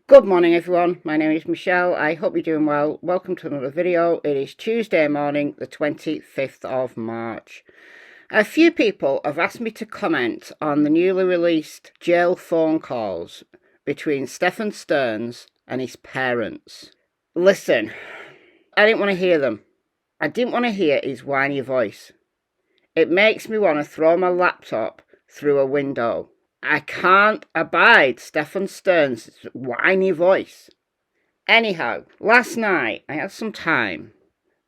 Good morning everyone, my name is Michelle, I hope you're doing well. Welcome to another video. It is Tuesday morning, the 25th of March. A few people have asked me to comment on the newly released jail phone calls between Stephan Sterns and his parents. Listen, I didn't want to hear them. I didn't want to hear his whiny voice. It makes me want to throw my laptop through a window. I can't abide Stephan Sterns' whiny voice. Anyhow, last night I had some time,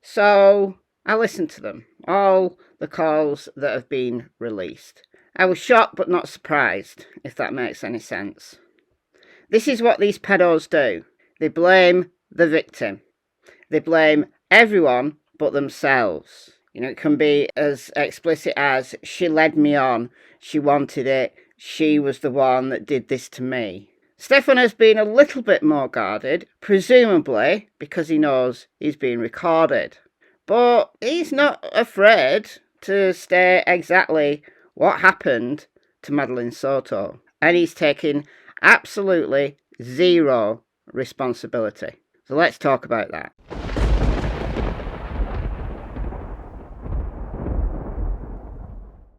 so I listened to them, all the calls that have been released. I was shocked but not surprised, if that makes any sense. This is what these pedos do. They blame the victim. They blame everyone but themselves. You know, it can be as explicit as, she led me on, she wanted it, she was the one that did this to me. Stefan has been a little bit more guarded, presumably because he knows he's being recorded. But he's not afraid to state exactly what happened to Madeline Soto. And he's taking absolutely zero responsibility. So let's talk about that.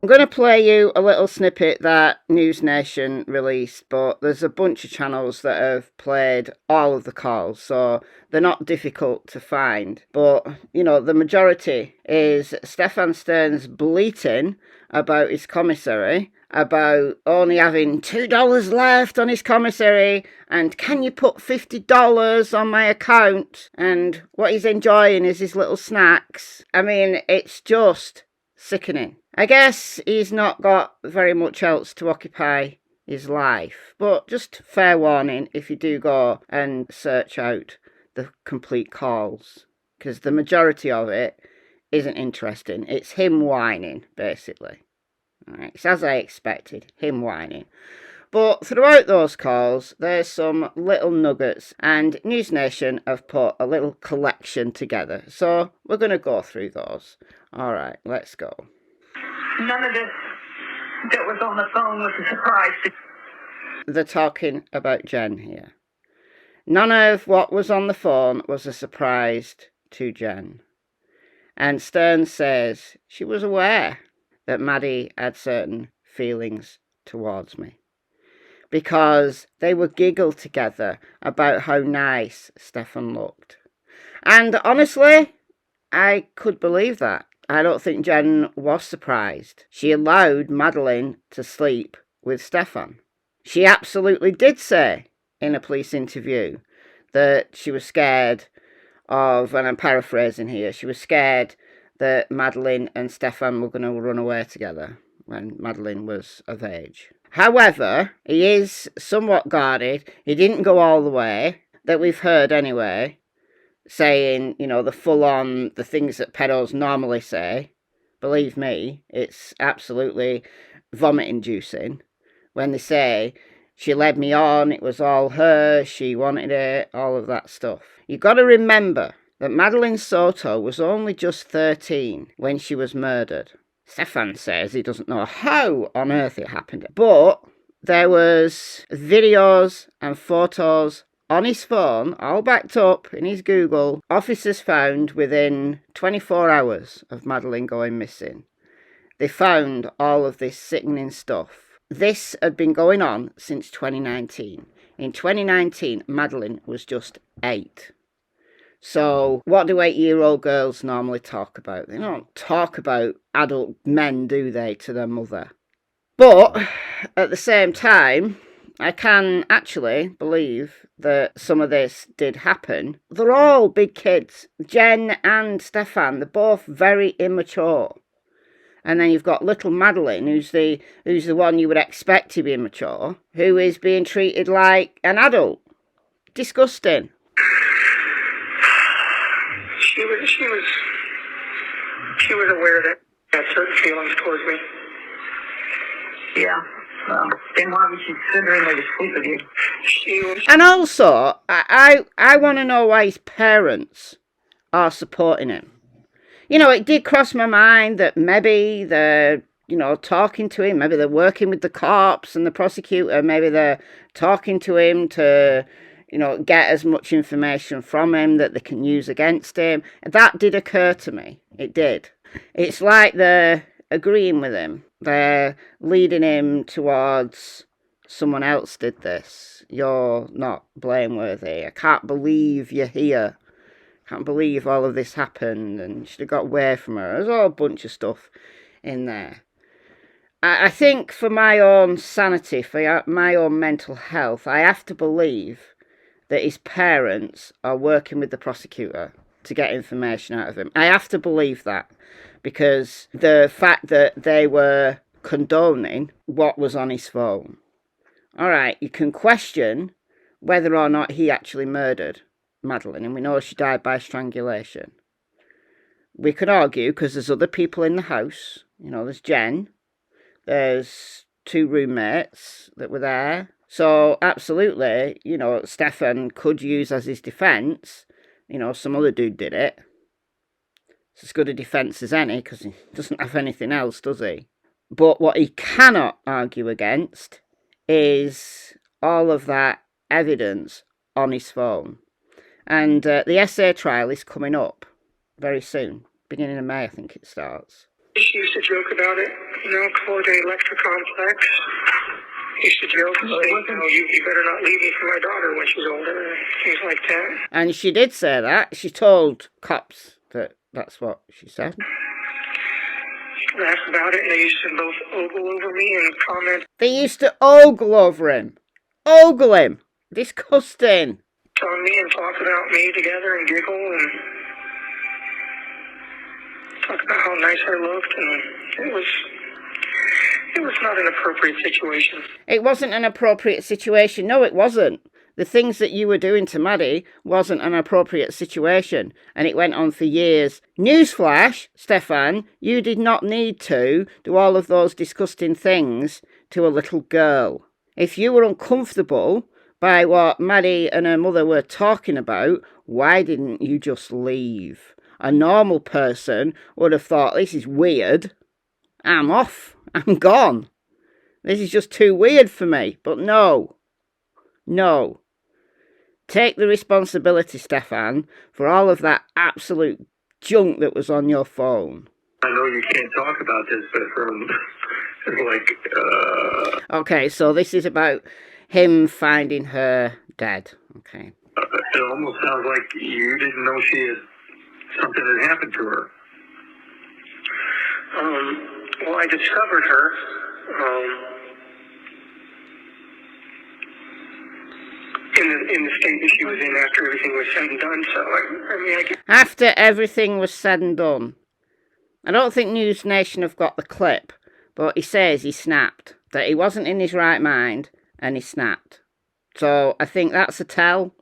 I'm going to play you a little snippet that News Nation released, but there's a bunch of channels that have played all of the calls, so they're not difficult to find. But, you know, the majority is Stephan Sterns bleating about his commissary, about only having $2 left on his commissary, and can you put $50 on my account? And what he's enjoying is his little snacks. I mean, it's just sickening. I guess he's not got very much else to occupy his life, but just fair warning if you do go and search out the complete calls, because the majority of it isn't interesting. It's him whining, basically. Alright, it's as I expected, him whining. But throughout those calls, there's some little nuggets, and News Nation have put a little collection together. So we're going to go through those. Alright, let's go. None of this that was on the phone was a surprise. They're talking about Jenn here. None of what was on the phone was a surprise to Jenn. And Sterns says she was aware that Maddie had certain feelings towards me, because they would giggle together about how nice Stefan looked. And honestly, I could believe that. I don't think Jenn was surprised. She allowed Madeline to sleep with Stefan. She absolutely did say in a police interview that she was scared of, and I'm paraphrasing here, she was scared that Madeline and Stefan were going to run away together when Madeline was of age. However, he is somewhat guarded. He didn't go all the way, that we've heard anyway, saying, you know, the full-on, the things that pedos normally say. Believe me, it's absolutely vomit-inducing when they say, she led me on, it was all her, she wanted it, all of that stuff. You've got to remember that Madeline Soto was only just 13 when she was murdered. Stefan says he doesn't know how on earth it happened, but there was videos and photos on his phone, all backed up in his Google. Officers found within 24 hours of Madeline going missing. They found all of this sickening stuff. This had been going on since 2019. In 2019, Madeline was just 8. So what do 8-year-old girls normally talk about? They don't talk about adult men, do they, to their mother? But at the same time, I can actually believe that some of this did happen. They're all big kids. Jenn and Stefan, they're both very immature. And then you've got little Madeline, who's the one you would expect to be immature, who is being treated like an adult. Disgusting. She was aware that she had certain feelings towards me. Yeah. Well, then why was she considering her to sleep with you? She was. And also, I want to know why his parents are supporting him. You know, it did cross my mind that maybe they're, you know, talking to him. Maybe they're working with the cops and the prosecutor. Maybe they're talking to him to get as much information from him that they can use against him. That did occur to me. It did. It's like they're agreeing with him. They're leading him towards someone else did this. You're not blameworthy. I can't believe you're here. Can't believe all of this happened and you should have got away from her. There's all a bunch of stuff in there. I think for my own sanity, for my own mental health, I have to believe that his parents are working with the prosecutor to get information out of him. I have to believe that because the fact that they were condoning what was on his phone. All right, you can question whether or not he actually murdered Madeline, and we know she died by strangulation. We could argue, because there's other people in the house. There's Jen, there's 2 roommates that were there. So, absolutely, Stefan could use as his defence, some other dude did it. It's as good a defence as any, because he doesn't have anything else, does he? But what he cannot argue against is all of that evidence on his phone. And the essay trial is coming up very soon. Beginning of May, I think it starts. She used to joke about it, call it an electric complex. He used to joke and say, you better not leave me for my daughter when she's older, things like that. And she did say that. She told cops that that's what she said. I asked about it, and they used to both ogle over me and comment. They used to ogle over him. Ogle him. Disgusting. On me and talk about me together and giggle and talk about how nice I looked, and it was not an appropriate situation. It wasn't an appropriate situation. No, it wasn't. The things that you were doing to Maddie wasn't an appropriate situation, and it went on for years. Newsflash, Stefan, you did not need to do all of those disgusting things to a little girl. If you were uncomfortable by what Maddie and her mother were talking about, why didn't you just leave? A normal person would have thought, this is weird. I'm off. I'm gone. This is just too weird for me. But no. No. Take the responsibility, Stefan, for all of that absolute junk that was on your phone. I know you can't talk about this, but from Okay, so this is about him finding her dead. Okay. It almost sounds like you didn't know something had happened to her. Well, I discovered her. In the state that she was in after everything was said and done. So after everything was said and done. I don't think News Nation have got the clip, but he says he snapped, that he wasn't in his right mind, and he snapped. So I think that's a tell.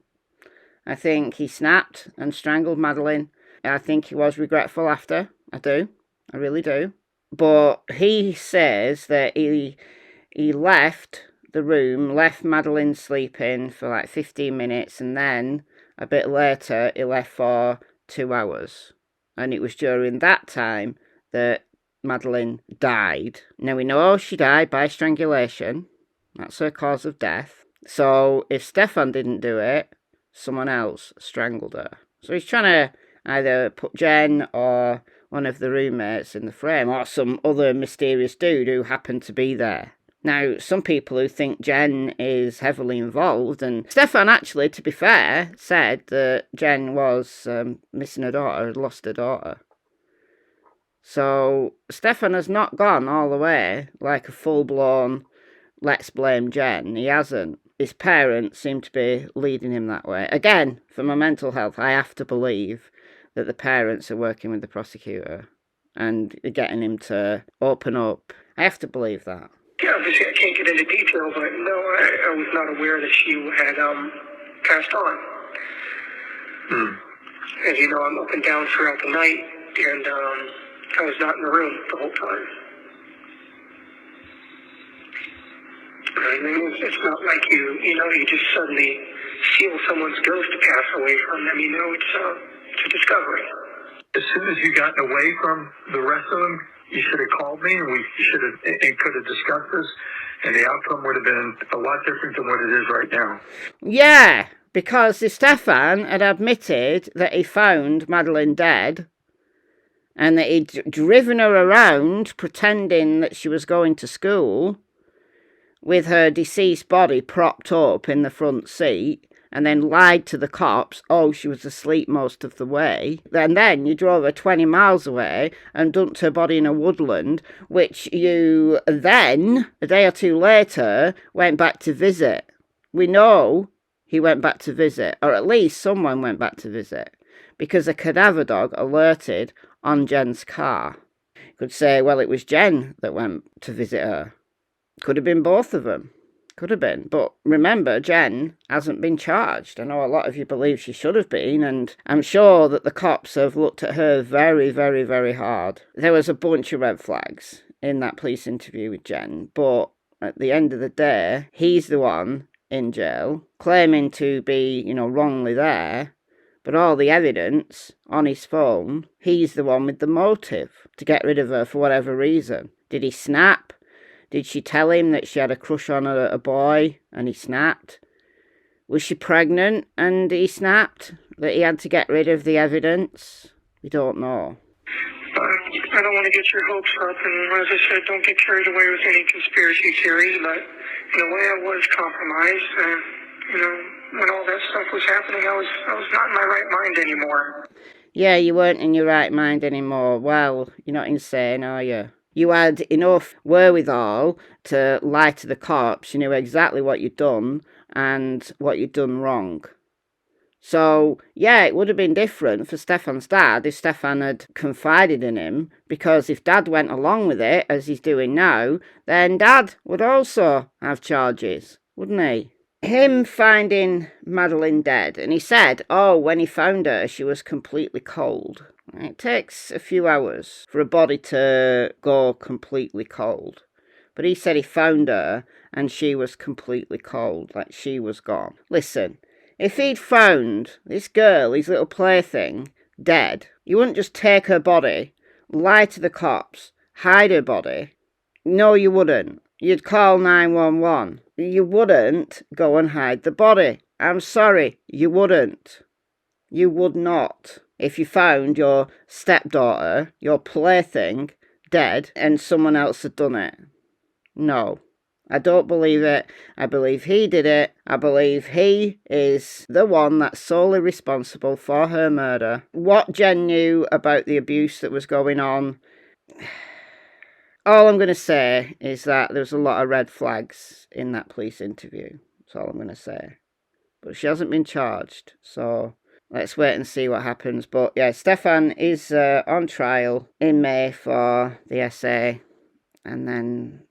I think he snapped and strangled Madeline. I think he was regretful after. I do. I really do. But he says that he left the room, left Madeline sleeping for like 15 minutes, and then a bit later he left for 2 hours. And it was during that time that Madeline died. Now we know she died by strangulation. That's her cause of death. So if Stefan didn't do it, someone else strangled her. So he's trying to either put Jen or one of the roommates in the frame, or some other mysterious dude who happened to be there. Now, some people who think Jen is heavily involved, and Stefan actually, to be fair, said that Jen was missing her daughter, had lost her daughter. So Stefan has not gone all the way like a full-blown let's blame Jen. He hasn't. His parents seem to be leading him that way. Again, for my mental health, I have to believe that the parents are working with the prosecutor and getting him to open up. I have to believe that. Yeah, obviously I can't get into detail, but no, I was not aware that she had passed on. As you know, I'm up and down throughout the night, and I was not in the room the whole time. I mean, it's not like you just suddenly feel someone's ghost pass away from them. It's a discovery. As soon as you got away from the rest of them, you should have called me, and we should have and could have discussed this, and the outcome would have been a lot different than what it is right now. Yeah, because Stefan had admitted that he found Madeline dead and that he'd driven her around pretending that she was going to school with her deceased body propped up in the front seat, and then lied to the cops, oh, she was asleep most of the way. And then you drove her 20 miles away and dumped her body in a woodland, which you then, a day or two later, went back to visit. We know he went back to visit, or at least someone went back to visit, because a cadaver dog alerted on Jen's car. You could say, well, it was Jenn that went to visit her. Could have been both of them. Could have been. But remember, Jenn hasn't been charged. I know a lot of you believe she should have been, and I'm sure that the cops have looked at her very, very, very hard. There was a bunch of red flags in that police interview with Jenn, but at the end of the day, he's the one in jail, claiming to be, wrongly there, but all the evidence on his phone, he's the one with the motive to get rid of her for whatever reason. Did he snap? Did she tell him that she had a crush on a boy and he snapped? Was she pregnant and he snapped? That he had to get rid of the evidence? We don't know. I don't want to get your hopes up, and as I said, don't get carried away with any conspiracy theories, but in a way I was compromised. When all that stuff was happening, I was not in my right mind anymore. Yeah, you weren't in your right mind anymore. Well, you're not insane, are you? You had enough wherewithal to lie to the cops. You knew exactly what you'd done and what you'd done wrong. So, yeah, it would have been different for Stefan's dad if Stefan had confided in him, because if Dad went along with it, as he's doing now, then Dad would also have charges, wouldn't he? Him finding Madeline dead, and he said, when he found her, she was completely cold. It takes a few hours for a body to go completely cold. But he said he found her and she was completely cold, like she was gone. Listen, if he'd found this girl, his little plaything, dead, you wouldn't just take her body, lie to the cops, hide her body. No, you wouldn't. You'd call 911. You wouldn't go and hide the body. I'm sorry, you wouldn't. You would not. If you found your stepdaughter, your plaything, dead, and someone else had done it. No, I don't believe it. I believe he did it. I believe he is the one that's solely responsible for her murder. What Jenn knew about the abuse that was going on, all I'm going to say is that there was a lot of red flags in that police interview. That's all I'm going to say. But she hasn't been charged, so let's wait and see what happens. But yeah, Stefan is on trial in May for the essay. And then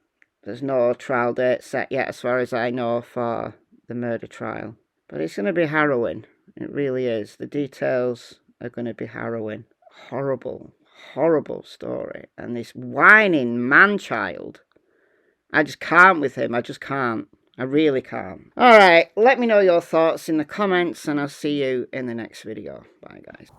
there's no trial date set yet, as far as I know, for the murder trial. But it's going to be harrowing. It really is. The details are going to be harrowing. Horrible, horrible story. And this whining man-child, I just can't with him. I just can't. I really can't. Alright, let me know your thoughts in the comments, and I'll see you in the next video. Bye, guys.